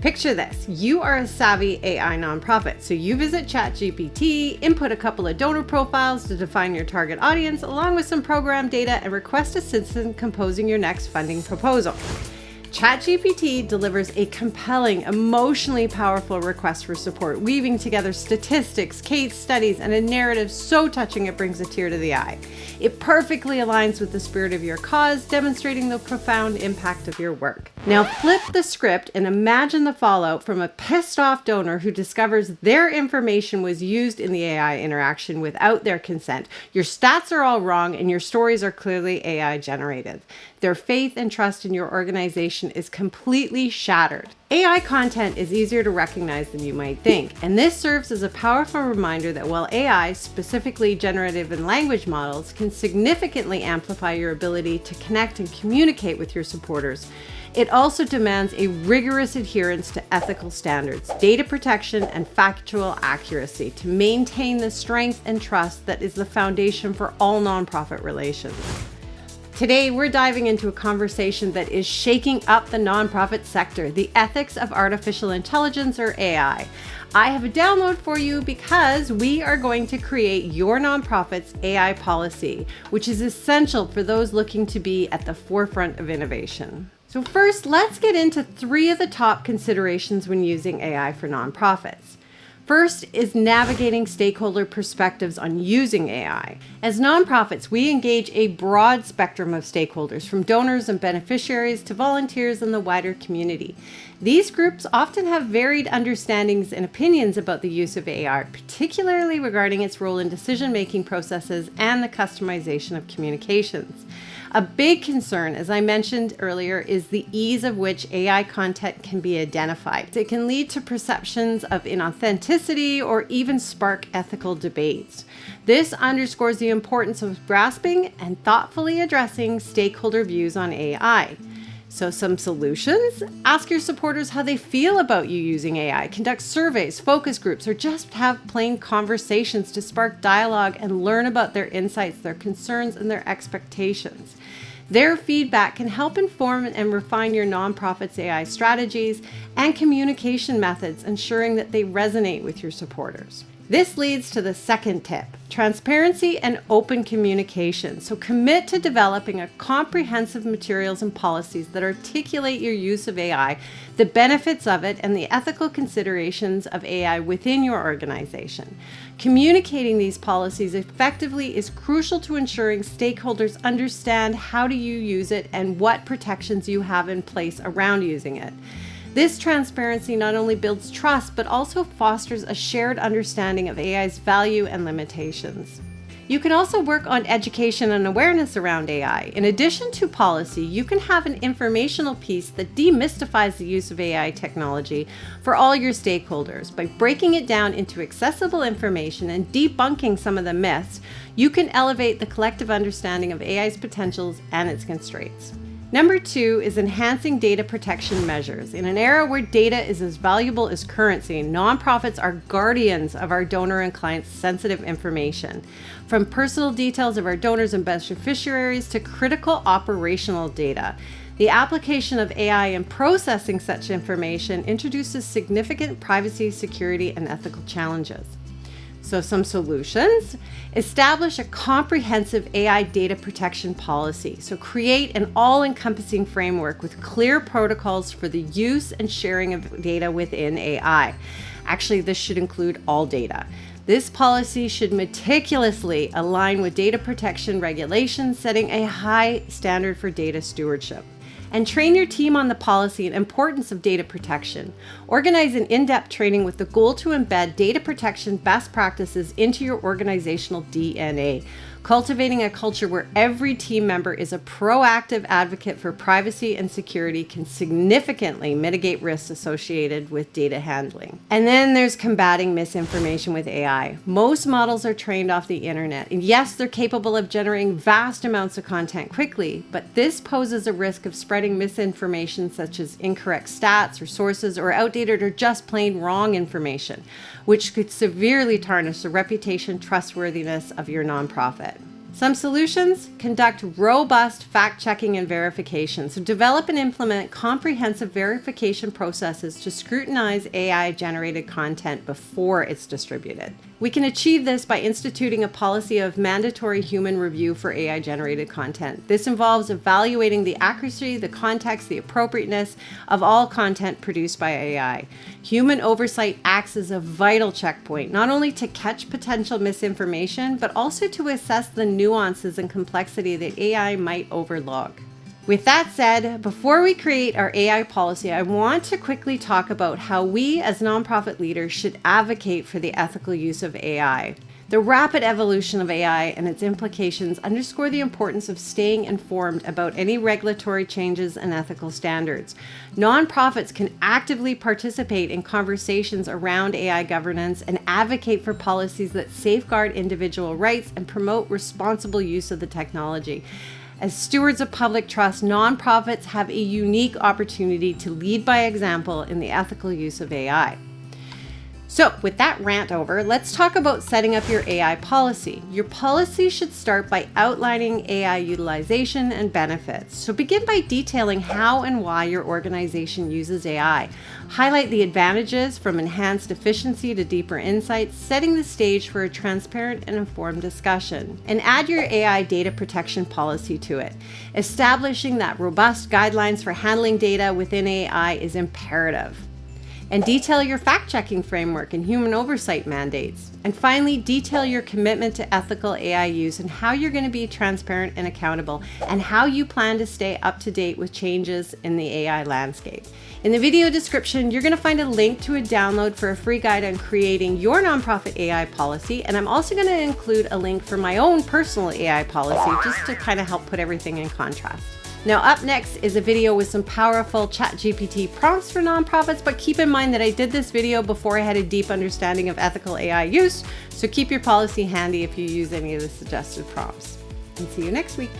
Picture this, you are a savvy AI nonprofit. So you visit ChatGPT, input a couple of donor profiles to define your target audience, along with some program data, and request assistance composing your next funding proposal. ChatGPT delivers a compelling, emotionally powerful request for support, weaving together statistics, case studies, and a narrative so touching it brings a tear to the eye. It perfectly aligns with the spirit of your cause, demonstrating the profound impact of your work. Now flip the script and imagine the fallout from a pissed off donor who discovers their information was used in the AI interaction without their consent. Your stats are all wrong and your stories are clearly AI generated. Their faith and trust in your organization is completely shattered. AI content is easier to recognize than you might think, and this serves as a powerful reminder that while AI, specifically generative and language models, can significantly amplify your ability to connect and communicate with your supporters, it also demands a rigorous adherence to ethical standards, data protection, and factual accuracy to maintain the strength and trust that is the foundation for all nonprofit relations. Today, we're diving into a conversation that is shaking up the nonprofit sector, the ethics of artificial intelligence, or AI. I have a download for you because we are going to create your nonprofit's AI policy, which is essential for those looking to be at the forefront of innovation. So first, let's get into 3 of the top considerations when using AI for nonprofits. First is navigating stakeholder perspectives on using AI. As nonprofits, we engage a broad spectrum of stakeholders, from donors and beneficiaries to volunteers and the wider community. These groups often have varied understandings and opinions about the use of AI, particularly regarding its role in decision-making processes and the customization of communications. A big concern, as I mentioned earlier, is the ease of which AI content can be identified. It can lead to perceptions of inauthenticity or even spark ethical debates. This underscores the importance of grasping and thoughtfully addressing stakeholder views on AI. So some solutions: ask your supporters how they feel about you using AI, conduct surveys, focus groups, or just have plain conversations to spark dialogue and learn about their insights, their concerns, and their expectations. Their feedback can help inform and refine your nonprofit's AI strategies and communication methods, ensuring that they resonate with your supporters. This leads to the second tip: transparency and open communication. So commit to developing a comprehensive materials and policies that articulate your use of AI, the benefits of it, and the ethical considerations of AI within your organization. Communicating these policies effectively is crucial to ensuring stakeholders understand how do you use it and what protections you have in place around using it. This transparency not only builds trust, but also fosters a shared understanding of AI's value and limitations. You can also work on education and awareness around AI. In addition to policy, you can have an informational piece that demystifies the use of AI technology for all your stakeholders. By breaking it down into accessible information and debunking some of the myths, you can elevate the collective understanding of AI's potentials and its constraints. Number 2 is enhancing data protection measures. In an era where data is as valuable as currency, nonprofits are guardians of our donor and clients' sensitive information. From personal details of our donors and beneficiaries to critical operational data, the application of AI in processing such information introduces significant privacy, security, and ethical challenges. So some solutions: establish a comprehensive AI data protection policy. So create an all-encompassing framework with clear protocols for the use and sharing of data within AI. Actually, this should include all data. This policy should meticulously align with data protection regulations, setting a high standard for data stewardship. And train your team on the policy and importance of data protection. Organize an in-depth training with the goal to embed data protection best practices into your organizational DNA, cultivating a culture where every team member is a proactive advocate for privacy and security can significantly mitigate risks associated with data handling. And then there's combating misinformation with AI. Most models are trained off the internet, and yes, they're capable of generating vast amounts of content quickly, but this poses a risk of spreading misinformation such as incorrect stats or sources, or outdated or just plain wrong information, which could severely tarnish the reputation, trustworthiness of your nonprofit. Some solutions: conduct robust fact-checking and verification. So develop and implement comprehensive verification processes to scrutinize AI-generated content before it's distributed. We can achieve this by instituting a policy of mandatory human review for AI-generated content. This involves evaluating the accuracy, the context, the appropriateness of all content produced by AI. Human oversight acts as a vital checkpoint, not only to catch potential misinformation, but also to assess the nuances and complexity that AI might overlook. With that said, before we create our AI policy, I want to quickly talk about how we as nonprofit leaders should advocate for the ethical use of AI. The rapid evolution of AI and its implications underscore the importance of staying informed about any regulatory changes and ethical standards. Nonprofits can actively participate in conversations around AI governance and advocate for policies that safeguard individual rights and promote responsible use of the technology. As stewards of public trust, nonprofits have a unique opportunity to lead by example in the ethical use of AI. So with that rant over, let's talk about setting up your AI policy. Your policy should start by outlining AI utilization and benefits. So begin by detailing how and why your organization uses AI. Highlight the advantages from enhanced efficiency to deeper insights, setting the stage for a transparent and informed discussion. And add your AI data protection policy to it. Establishing that robust guidelines for handling data within AI is imperative. And detail your fact-checking framework and human oversight mandates. And finally, detail your commitment to ethical AI use and how you're going to be transparent and accountable, and how you plan to stay up to date with changes in the AI landscape. In the video description, you're going to find a link to a download for a free guide on creating your nonprofit AI policy. And I'm also going to include a link for my own personal AI policy, just to kind of help put everything in contrast. Now, up next is a video with some powerful ChatGPT prompts for nonprofits, but keep in mind that I did this video before I had a deep understanding of ethical AI use, so keep your policy handy if you use any of the suggested prompts. And see you next week.